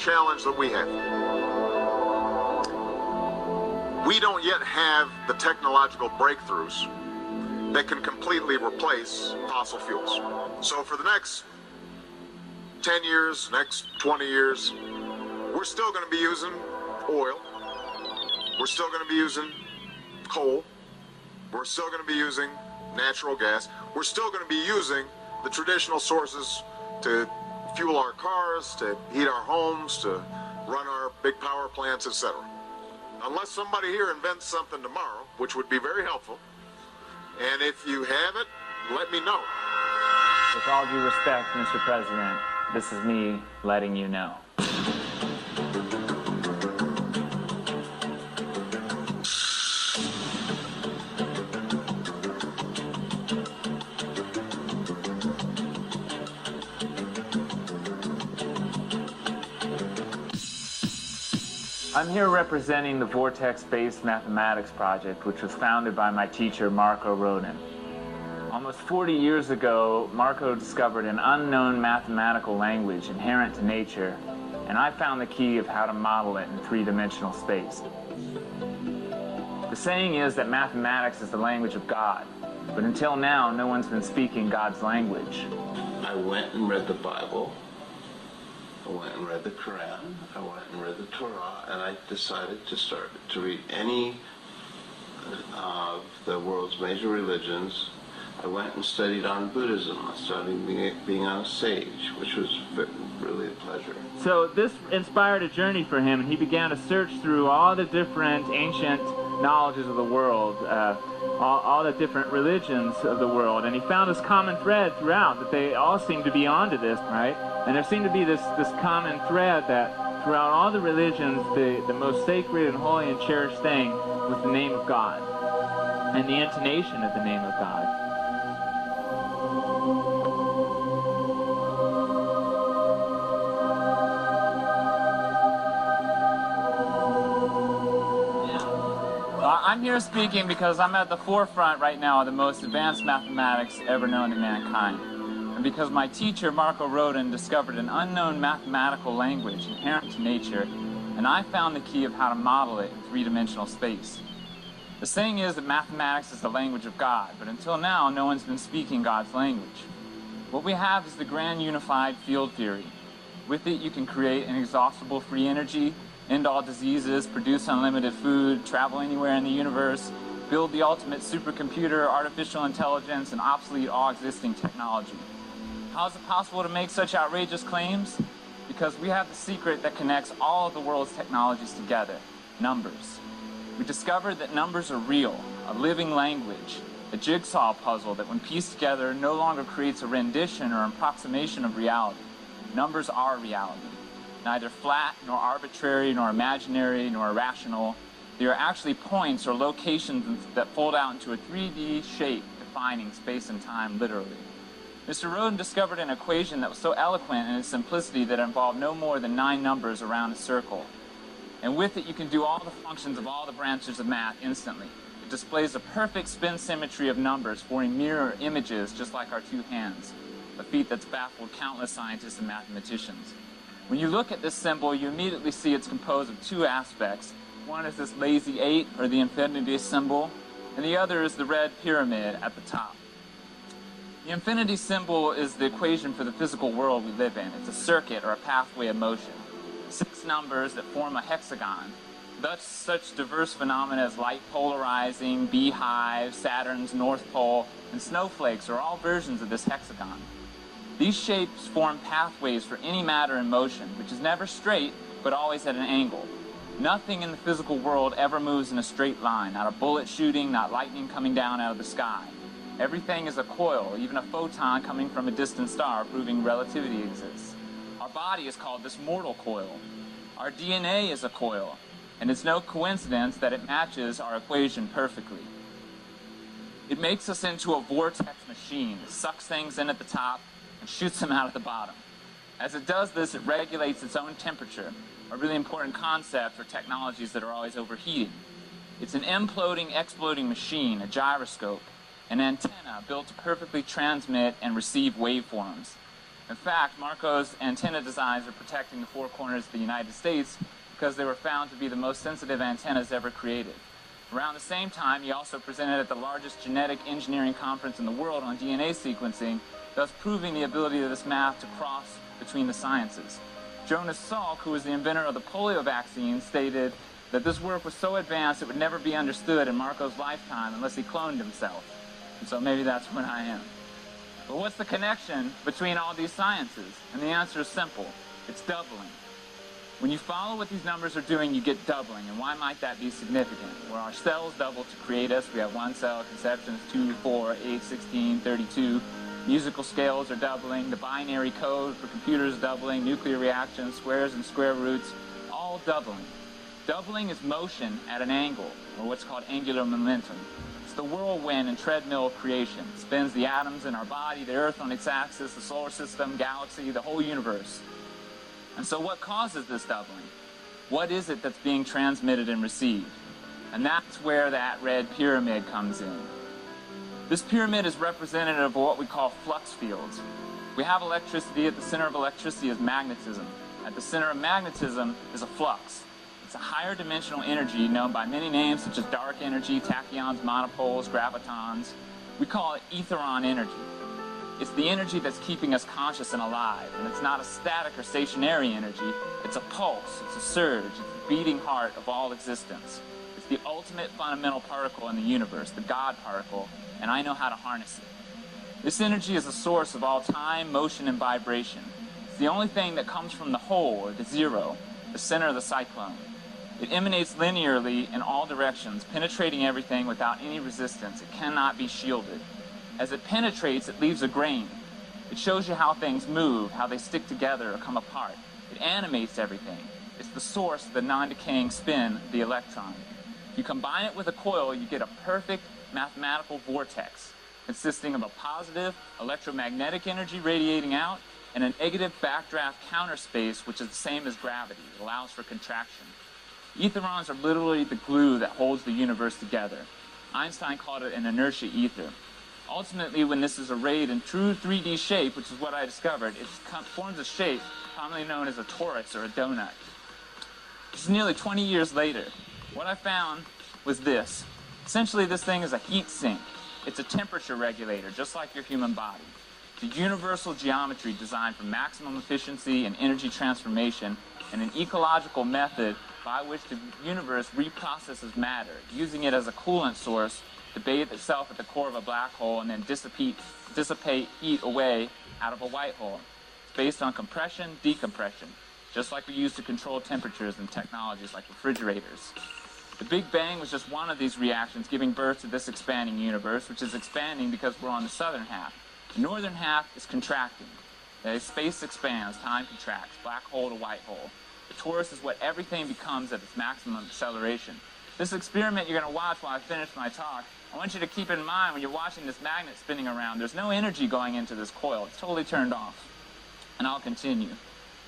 challenge that we have. We don't yet have the technological breakthroughs that can completely replace fossil fuels. So for the next 10 years, next 20 years, we're still going to be using oil. We're still going to be using coal. We're still going to be using natural gas. We're still going to be using the traditional sources to fuel our cars, to heat our homes, to run our big power plants, etc. Unless somebody here invents something tomorrow, which would be very helpful. And if you have it, let me know. With all due respect, Mr. President, this is me letting you know. I'm here representing the vortex-based mathematics project, which was founded by my teacher, MARKO RODIN. Almost 40 years ago, MARKO discovered an unknown mathematical language inherent to nature, and I found the key of how to model it in three-dimensional space. The saying is that mathematics is the language of God, but until now, no one's been speaking God's language. I went and read the Bible. I went and read the Quran, I went and read the Torah, and I decided to start to read any of the world's major religions. I went and studied on Buddhism. I started being on a sage, which was really a pleasure. So this inspired a journey for him, and he began to search through all the different ancient knowledges of the world, all the different religions of the world, and he found this common thread throughout, that they all seemed to be onto this, right? And there seemed to be this common thread that throughout all the religions, the most sacred and holy and cherished thing was the name of God, and the intonation of the name of God. I'm here speaking because I'm at the forefront right now of the most advanced mathematics ever known to mankind. And because my teacher, MARKO RODIN, discovered an unknown mathematical language inherent to nature, and I found the key of how to model it in three-dimensional space. The saying is that mathematics is the language of God, but until now, no one's been speaking God's language. What we have is the grand unified field theory. With it, you can create inexhaustible free energy, end all diseases, produce unlimited food, travel anywhere in the universe, build the ultimate supercomputer, artificial intelligence, and obsolete all existing technology. How is it possible to make such outrageous claims? Because we have the secret that connects all of the world's technologies together, numbers. We discovered that numbers are real, a living language, a jigsaw puzzle that when pieced together no longer creates a rendition or approximation of reality. Numbers are reality. Neither flat, nor arbitrary, nor imaginary, nor irrational. They are actually points or locations that fold out into a 3D shape, defining space and time literally. Mr. Rodin discovered an equation that was so eloquent in its simplicity that it involved no more than 9 numbers around a circle. And with it, you can do all the functions of all the branches of math instantly. It displays a perfect spin symmetry of numbers, forming mirror images just like our two hands, a feat that's baffled countless scientists and mathematicians. When you look at this symbol, you immediately see it's composed of 2 aspects. One is this lazy 8, or the infinity symbol, and the other is the red pyramid at the top. The infinity symbol is the equation for the physical world we live in. It's a circuit or a pathway of motion. 6 numbers that form a hexagon. Thus, such diverse phenomena as light polarizing, beehives, Saturn's North Pole, and snowflakes are all versions of this hexagon. These shapes form pathways for any matter in motion, which is never straight, but always at an angle. Nothing in the physical world ever moves in a straight line, not a bullet shooting, not lightning coming down out of the sky. Everything is a coil, even a photon coming from a distant star, proving relativity exists. Our body is called this mortal coil. Our DNA is a coil, and it's no coincidence that it matches our equation perfectly. It makes us into a vortex machine. It sucks things in at the top and shoots them out at the bottom. As it does this, it regulates its own temperature, a really important concept for technologies that are always overheating. It's an imploding, exploding machine, a gyroscope, an antenna built to perfectly transmit and receive waveforms. In fact, Marko's antenna designs are protecting the four corners of the United States because they were found to be the most sensitive antennas ever created. Around the same time, he also presented at the largest genetic engineering conference in the world on DNA sequencing, thus proving the ability of this math to cross between the sciences. Jonas Salk, who was the inventor of the polio vaccine, stated that this work was so advanced it would never be understood in Marko's lifetime unless he cloned himself. And so maybe that's when I am. But what's the connection between all these sciences? And the answer is simple. It's doubling. When you follow what these numbers are doing, you get doubling. And why might that be significant? Well, our cells double to create us. We have one cell, conceptions, 2, 4, 8, 16, 32. Musical scales are doubling. The binary code for computers is doubling. Nuclear reactions, squares and square roots, all doubling. Doubling is motion at an angle, or what's called angular momentum. It's the whirlwind and treadmill of creation. It spins the atoms in our body, the Earth on its axis, the solar system, galaxy, the whole universe. And so what causes this doubling? What is it that's being transmitted and received? And that's where that red pyramid comes in. This pyramid is representative of what we call flux fields. We have electricity. At the center of electricity is magnetism. At the center of magnetism is a flux. It's a higher dimensional energy known by many names such as dark energy, tachyons, monopoles, gravitons. We call it etheron energy. It's the energy that's keeping us conscious and alive, and it's not a static or stationary energy. It's a pulse, it's a surge, it's the beating heart of all existence. It's the ultimate fundamental particle in the universe, the God particle, and I know how to harness it. This energy is the source of all time, motion, and vibration. It's the only thing that comes from the whole, or the zero, the center of the cyclone. It emanates linearly in all directions, penetrating everything without any resistance. It cannot be shielded. As it penetrates, it leaves a grain. It shows you how things move, how they stick together or come apart. It animates everything. It's the source of the non-decaying spin of the electron. If you combine it with a coil, you get a perfect mathematical vortex consisting of a positive electromagnetic energy radiating out and a negative backdraft counter space, which is the same as gravity. It allows for contraction. Etherons are literally the glue that holds the universe together. Einstein called it an inertia ether. Ultimately, when this is arrayed in true 3D shape, which is what I discovered, it forms a shape commonly known as a torus or a donut. This is nearly 20 years later. What I found was this. Essentially, this thing is a heat sink. It's a temperature regulator, just like your human body. It's a universal geometry designed for maximum efficiency and energy transformation, and an ecological method by which the universe reprocesses matter, using it as a coolant source to bathe itself at the core of a black hole and then dissipate heat away out of a white hole. It's based on compression, decompression, just like we use to control temperatures in technologies like refrigerators. The Big Bang was just one of these reactions giving birth to this expanding universe, which is expanding because we're on the southern half. The northern half is contracting. As space expands, time contracts, black hole to white hole. The torus is what everything becomes at its maximum acceleration. This experiment you're going to watch while I finish my talk, I want you to keep in mind when you're watching this magnet spinning around, there's no energy going into this coil. It's totally turned off. And I'll continue.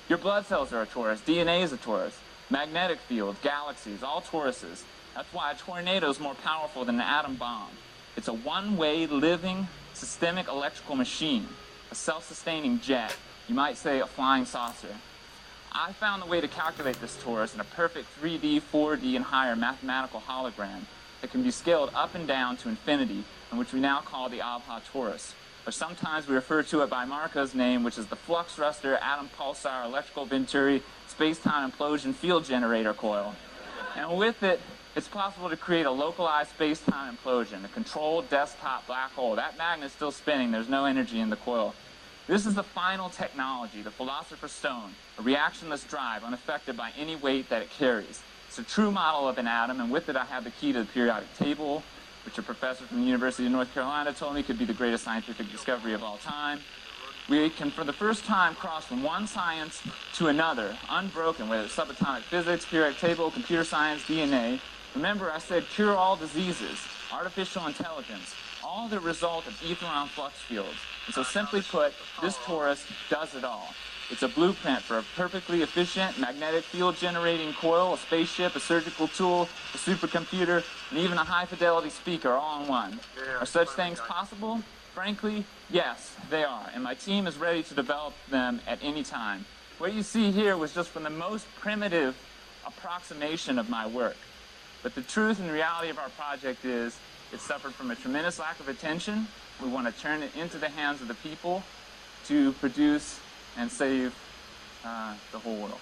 Your blood cells are a torus. DNA is a torus. Magnetic fields, galaxies, all toruses. That's why a tornado is more powerful than an atom bomb. It's a one-way, living, systemic electrical machine, a self-sustaining jet. You might say a flying saucer. I found a way to calculate this torus in a perfect 3D, 4D, and higher mathematical hologram that can be scaled up and down to infinity, and which we now call the Abha torus. Or sometimes we refer to it by Marko's name, which is the flux thruster, atom pulsar, electrical venturi, space-time implosion field generator coil. And with it, it's possible to create a localized space-time implosion, a controlled desktop black hole. That magnet's still spinning. There's no energy in the coil. This is the final technology, the Philosopher's Stone, a reactionless drive unaffected by any weight that it carries. It's a true model of an atom, and with it I have the key to the periodic table, which a professor from the University of North Carolina told me could be the greatest scientific discovery of all time. We can, for the first time, cross from one science to another, unbroken, whether it's subatomic physics, periodic table, computer science, DNA. Remember, I said cure all diseases, artificial intelligence, all the result of etheron flux fields. And so simply put, this torus does it all. It's a blueprint for a perfectly efficient magnetic field generating coil, a spaceship, a surgical tool, a supercomputer, and even a high fidelity speaker all in one. Are such things possible? Frankly, yes, they are, and my team is ready to develop them at any time. What you see here was just from the most primitive approximation of my work. But the truth and reality of our project is it suffered from a tremendous lack of attention. We want to turn it into the hands of the people to produce and save the whole world.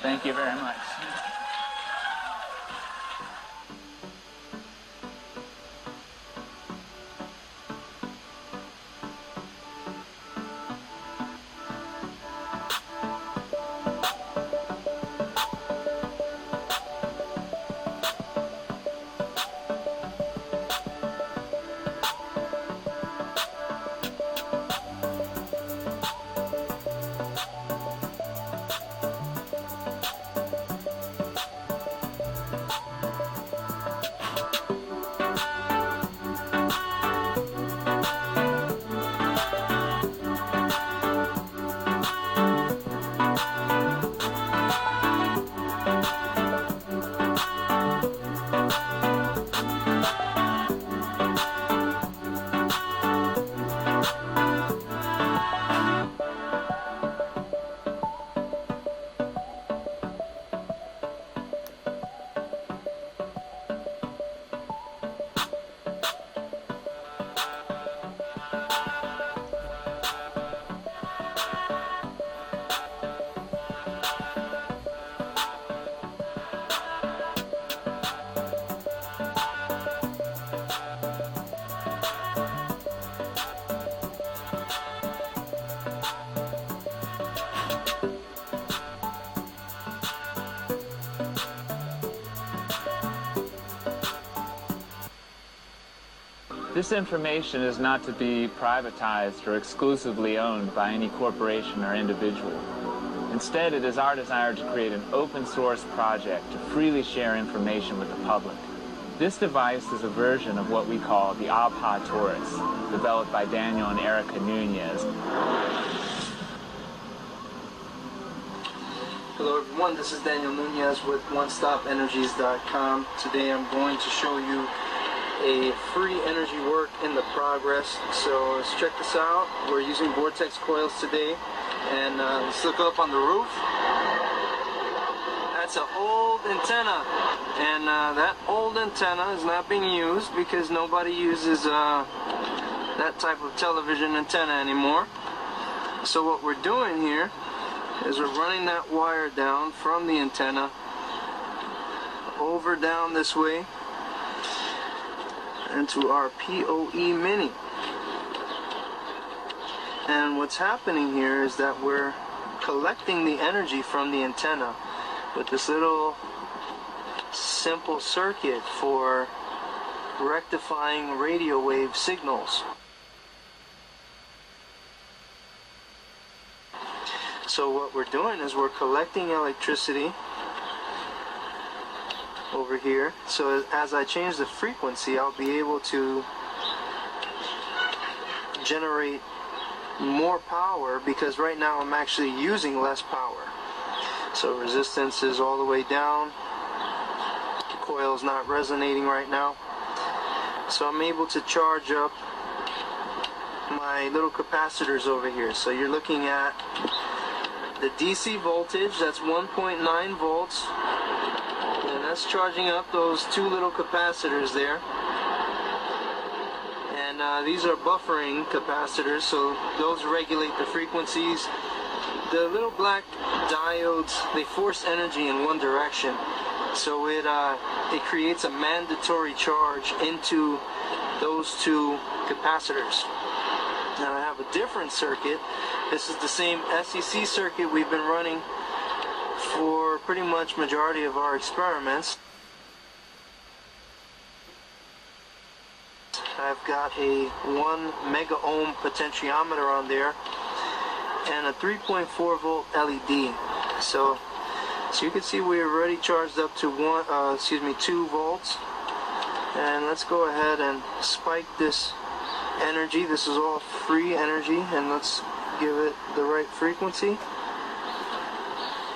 Thank you very much. This information is not to be privatized or exclusively owned by any corporation or individual. Instead, it is our desire to create an open source project to freely share information with the public. This device is a version of what we call the ABHA Torus, developed by Daniel and Erica Nunez. Hello everyone, this is Daniel Nunez with OneStopEnergies.com. Today I'm going to show you a free energy work in the progress. So let's check this out. We're using vortex coils today, and let's look up on the roof. That's an old antenna, and that old antenna is not being used because nobody uses that type of television antenna anymore. So what we're doing here is we're running that wire down from the antenna over down this way into our PoE Mini. And what's happening here is that we're collecting the energy from the antenna with this little simple circuit for rectifying radio wave signals. So what we're doing is we're collecting electricity over here, so as I change the frequency, I'll be able to generate more power, because right now I'm actually using less power. So resistance is all the way down, the coil is not resonating right now, so I'm able to charge up my little capacitors over here. So you're looking at the DC voltage, that's 1.9 volts. That's charging up those two little capacitors there, and these are buffering capacitors, so those regulate the frequencies. The little black diodes, they force energy in one direction, so it creates a mandatory charge into those two capacitors. Now I have a different circuit. This is the same SEC circuit we've been running for pretty much majority of our experiments. I've got a 1 mega ohm potentiometer on there and a 3.4 volt LED. So you can see we're already charged up to 2 volts. And let's go ahead and spike this energy. This is all free energy, and let's give it the right frequency.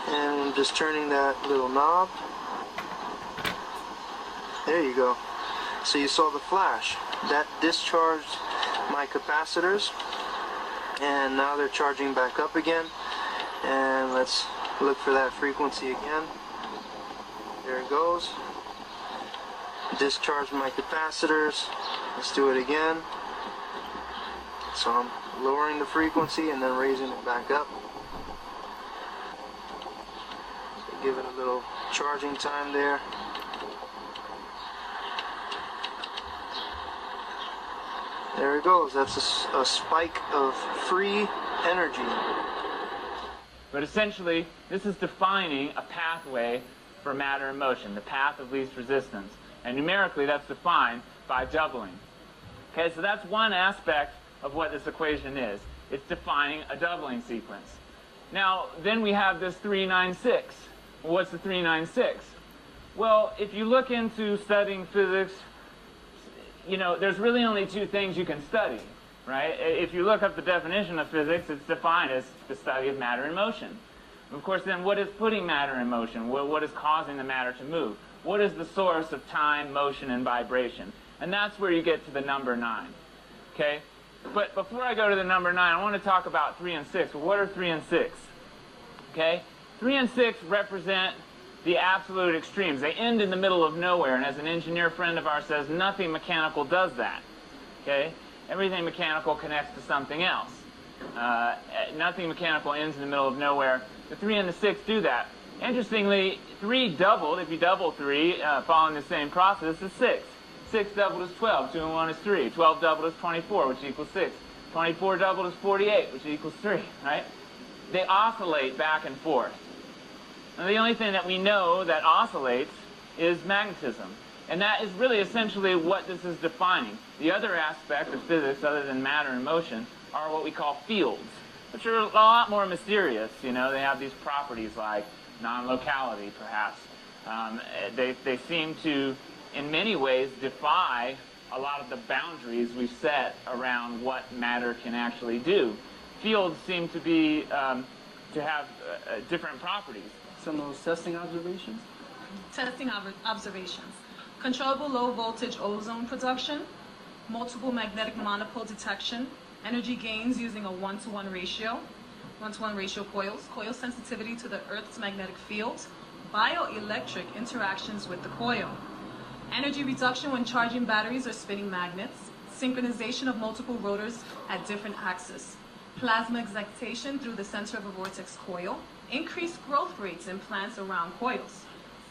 And I'm just turning that little knob. There you go. So you saw the flash. That discharged my capacitors, and now they're charging back up again. And let's look for that frequency again. There it goes. Discharge my capacitors. Let's do it again. So I'm lowering the frequency and then raising it back up. So give it a little charging time there. There it goes. That's a spike of free energy. But essentially, this is defining a pathway for matter in motion, the path of least resistance. And numerically, that's defined by doubling. Okay, so that's one aspect of what this equation is. It's defining a doubling sequence. Now, then we have this 396. Well, what's the 396? Well, if you look into studying physics, you know, there's really only two things you can study, right? If you look up the definition of physics, it's defined as the study of matter in motion. Of course, then what is putting matter in motion? What is causing the matter to move? What is the source of time, motion, and vibration? And that's where you get to the number 9, okay? But before I go to the number 9, I want to talk about 3 and 6. Well, what are 3 and 6? Okay? 3 and 6 represent the absolute extremes. They end in the middle of nowhere, and as an engineer friend of ours says, nothing mechanical does that. Okay? Everything mechanical connects to something else. Nothing mechanical ends in the middle of nowhere. The 3 and the 6 do that. Interestingly, 3 doubled, if you double 3, following the same process, is 6. 6 doubled is 12, 2 and 1 is 3. 12 doubled is 24, which equals 6. 24 doubled is 48, which equals 3, right? They oscillate back and forth. And the only thing that we know that oscillates is magnetism. And that is really essentially what this is defining. The other aspect of physics, other than matter and motion, are what we call fields, which are a lot more mysterious. You know, they have these properties like non-locality, perhaps. They seem to, in many ways, defy a lot of the boundaries we've set around what matter can actually do. Fields seem to be, to have different properties. Some of those testing observations? Testing observations. Controllable low voltage ozone production, multiple magnetic monopole detection, energy gains using a 1-to-1 ratio, 1-to-1 ratio coils, coil sensitivity to the Earth's magnetic field, bioelectric interactions with the coil, energy reduction when charging batteries or spinning magnets, synchronization of multiple rotors at different axes, plasma excitation through the center of a vortex coil, increased growth rates in plants around coils,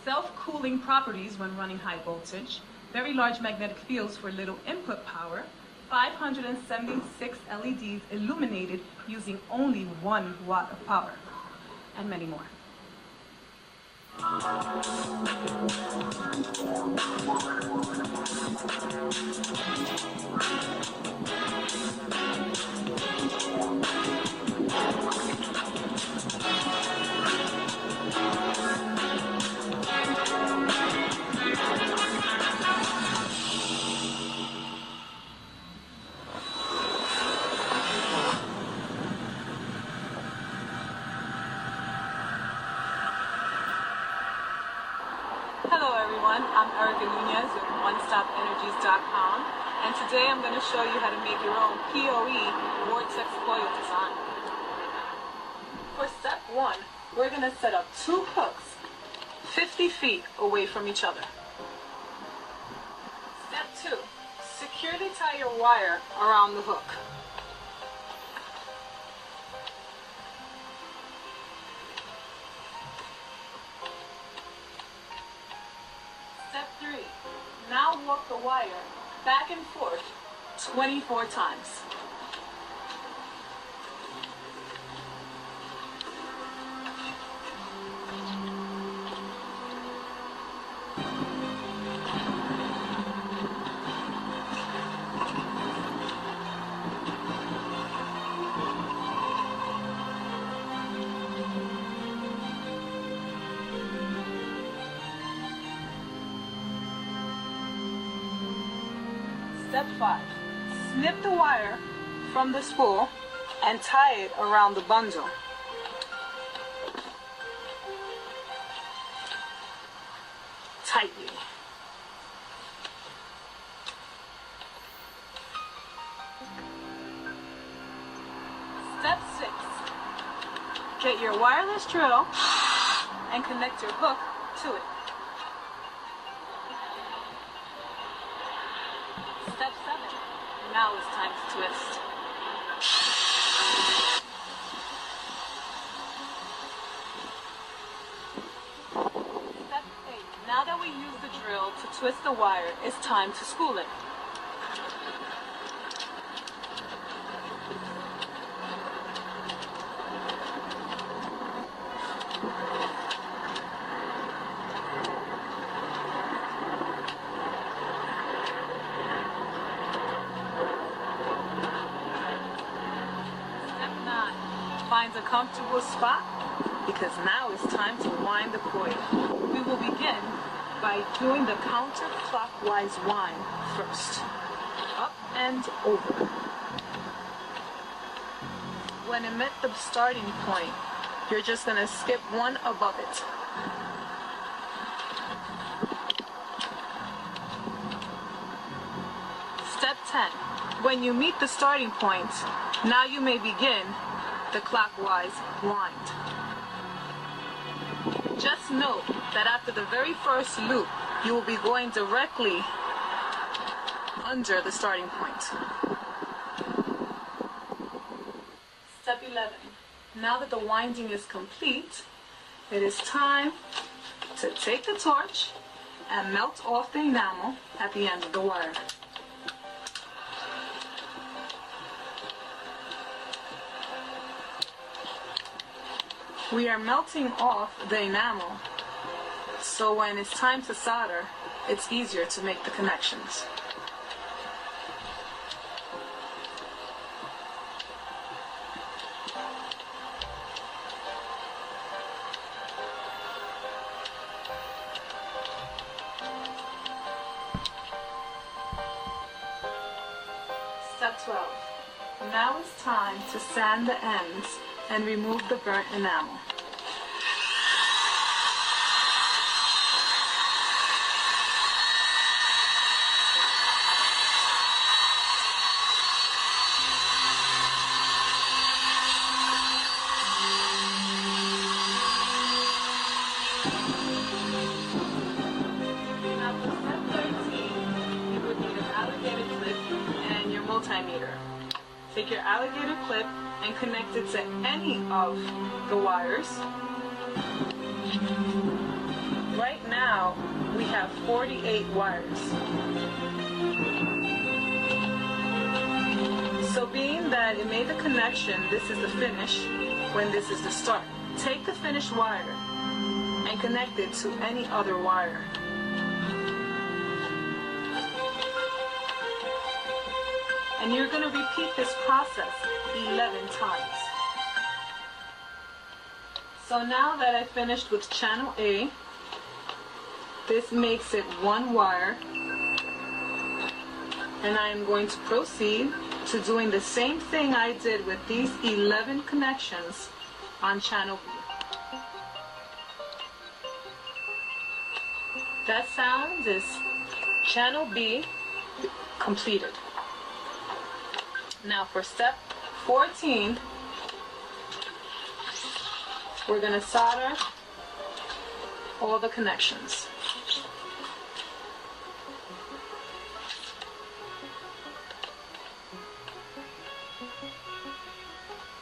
self-cooling properties when running high voltage, very large magnetic fields for little input power, 576 LEDs illuminated using only 1 watt of power, and many more. With OneStopEnergies.com, and today I'm going to show you how to make your own PoE vortex coil design. For step 1, we're going to set up 2 hooks 50 feet away from each other. Step 2, securely tie your wire around the hook. Step 3, now walk the wire back and forth 24 times. Step 5. Snip the wire from the spool and tie it around the bundle. Tightly. Get your wireless drill and connect your hook to it. Step 7. Now it's time to twist. Step 8. Now that we use the drill to twist the wire, it's time to spool it. Find a comfortable spot, because now it's time to wind the coil. We will begin by doing the counterclockwise wind first. Up and over. When it met the starting point, you're just going to skip one above it. Step 10. When you meet the starting point, now you may begin the clockwise wind. Just note that after the very first loop, you will be going directly under the starting point. Step 11. Now that the winding is complete, it is time to take the torch and melt off the enamel at the end of the wire. We are melting off the enamel, so when it's time to solder, it's easier to make the connections. Step 12. Now it's time to sand the ends and remove the burnt enamel. Now for step 13, you would need an alligator clip and your multimeter. Take your alligator clip and connect it to any of the wires. Right now, we have 48 wires. So being that it made the connection, this is the finish, when this is the start. Take the finished wire and connect it to any other wire. And you're going to repeat this process 11 times. So now that I finished with channel A, this makes it one wire, and I am going to proceed to doing the same thing I did with these 11 connections on channel B. That sound is channel B completed. Now for step 14, we're going to solder all the connections.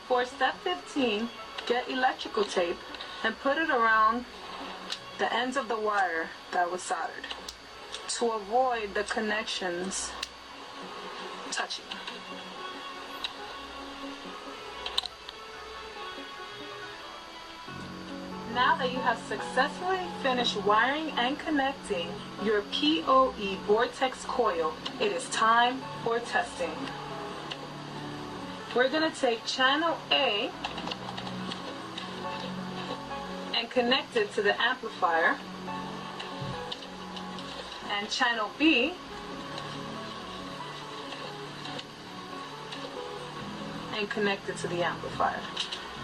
For step 15, get electrical tape and put it around the ends of the wire that was soldered to avoid the connections touching. Now that you have successfully finished wiring and connecting your PoE vortex coil, it is time for testing. We're going to take channel A and connect it to the amplifier, and channel B and connect it to the amplifier.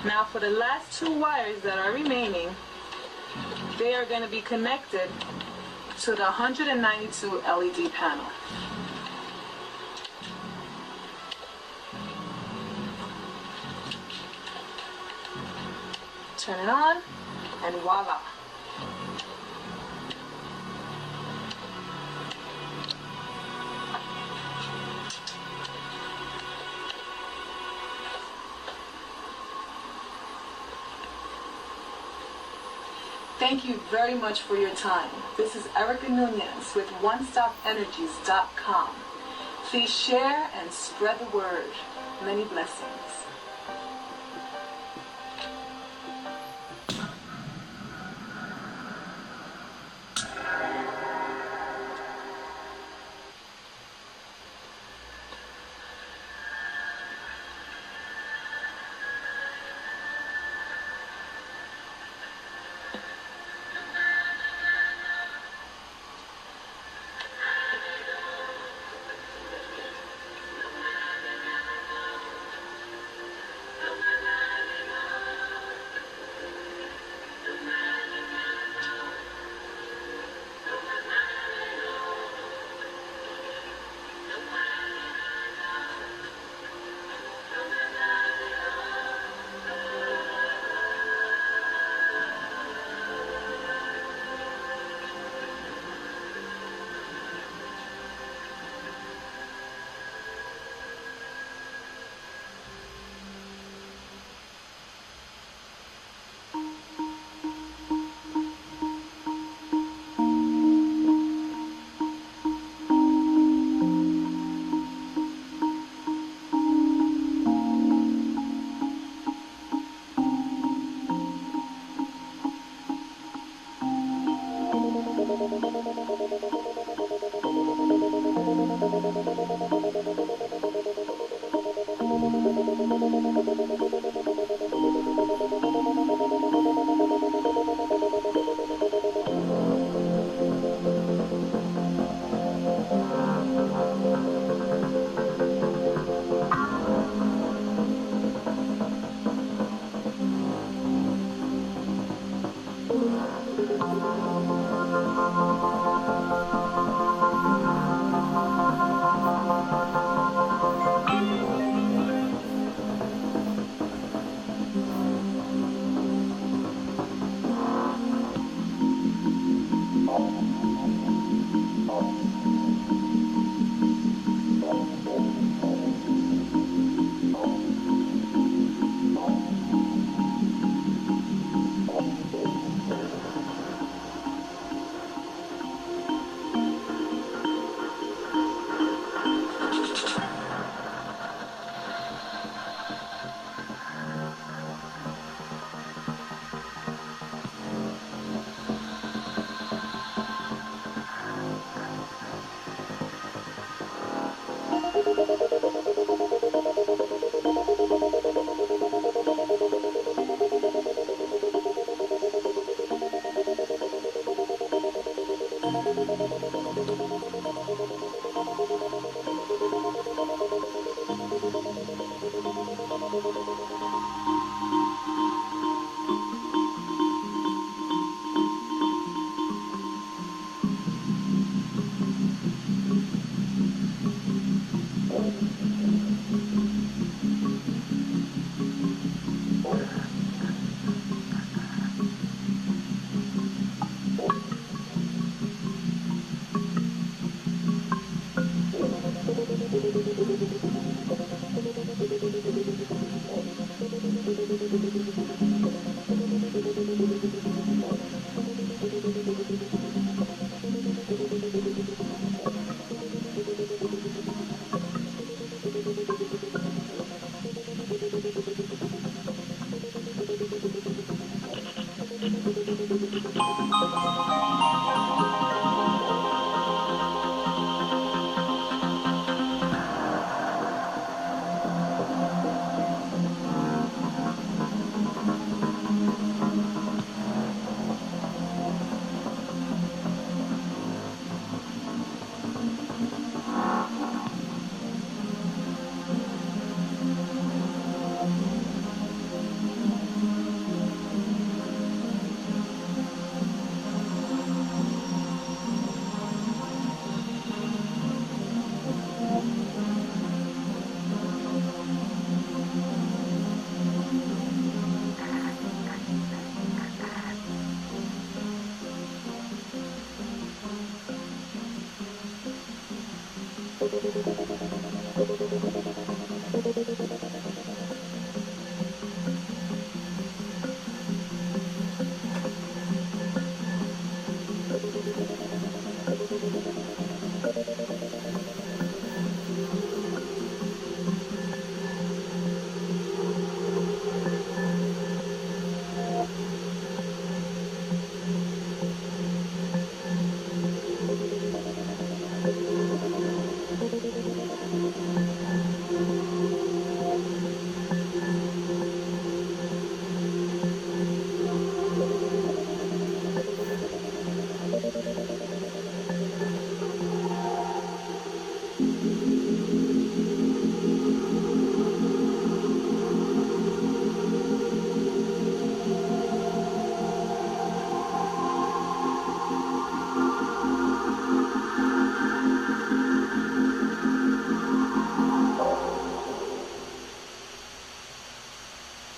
Now for the last two wires that are remaining, they are going to be connected to the 192 LED panel. turn it on, and voila. Thank you very much for your time. This is Erica Nunez with OneStopEnergies.com. Please share and spread the word. Many blessings.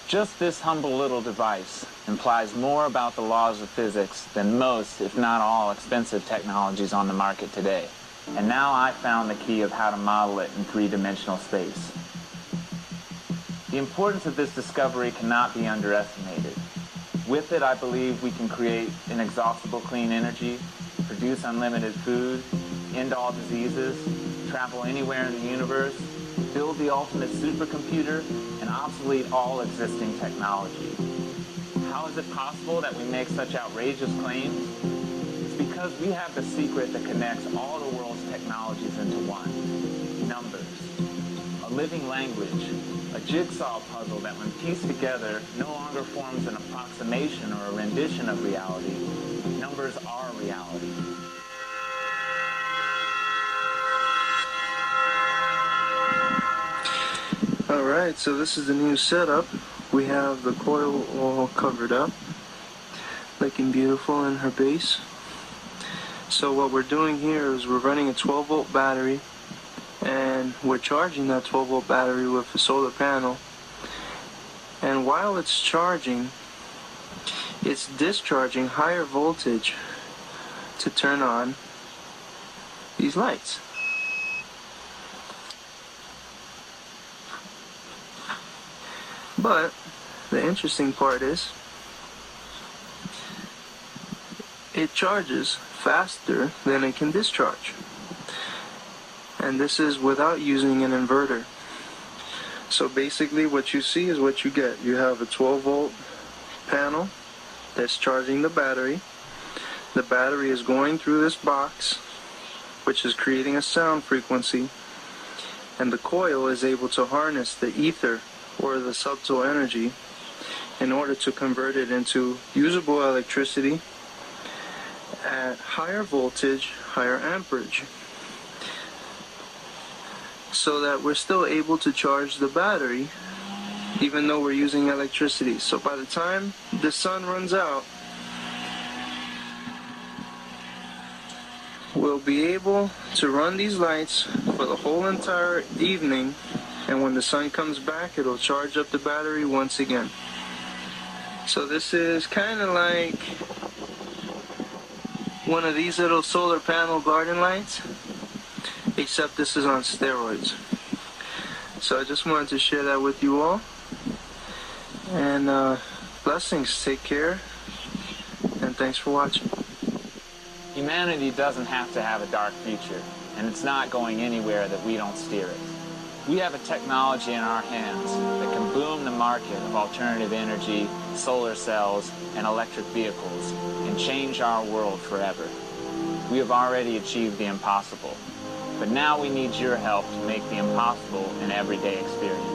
Just this humble little device implies more about the laws of physics than most, if not all, expensive technologies on the market today. And now I've found the key of how to model it in three-dimensional space. The importance of this discovery cannot be underestimated. With it, I believe we can create inexhaustible clean energy, produce unlimited food, end all diseases, travel anywhere in the universe, build the ultimate supercomputer, and obsolete all existing technology. How is it possible that we make such outrageous claims? It's because we have the secret that connects all the world's technologies into one. Numbers. A living language. A jigsaw puzzle that when pieced together no longer forms an approximation or a rendition of reality. Numbers are reality. Alright, so this is the new setup. We have the coil all covered up, looking beautiful in her base. So what we're doing here is we're running a 12-volt battery, and we're charging that 12-volt battery with a solar panel. And while it's charging, it's discharging higher voltage to turn on these lights. But the interesting part is it charges faster than it can discharge. And this is without using an inverter. So basically what you see is what you get. You have a 12-volt panel that's charging the battery. The battery is going through this box, which is creating a sound frequency, and the coil is able to harness the ether or the subtle energy in order to convert it into usable electricity at higher voltage, higher amperage, so that we're still able to charge the battery even though we're using electricity. So by the time the sun runs out, we'll be able to run these lights for the whole entire evening, and when the sun comes back, it'll charge up the battery once again. So this is kind of like one of these little solar panel garden lights, except this is on steroids. So I just wanted to share that with you all. And blessings, take care, and thanks for watching. Humanity doesn't have to have a dark future, and it's not going anywhere that we don't steer it. We have a technology in our hands that can boom the market of alternative energy, solar cells, and electric vehicles, and change our world forever. We have already achieved the impossible, but now we need your help to make the impossible an everyday experience.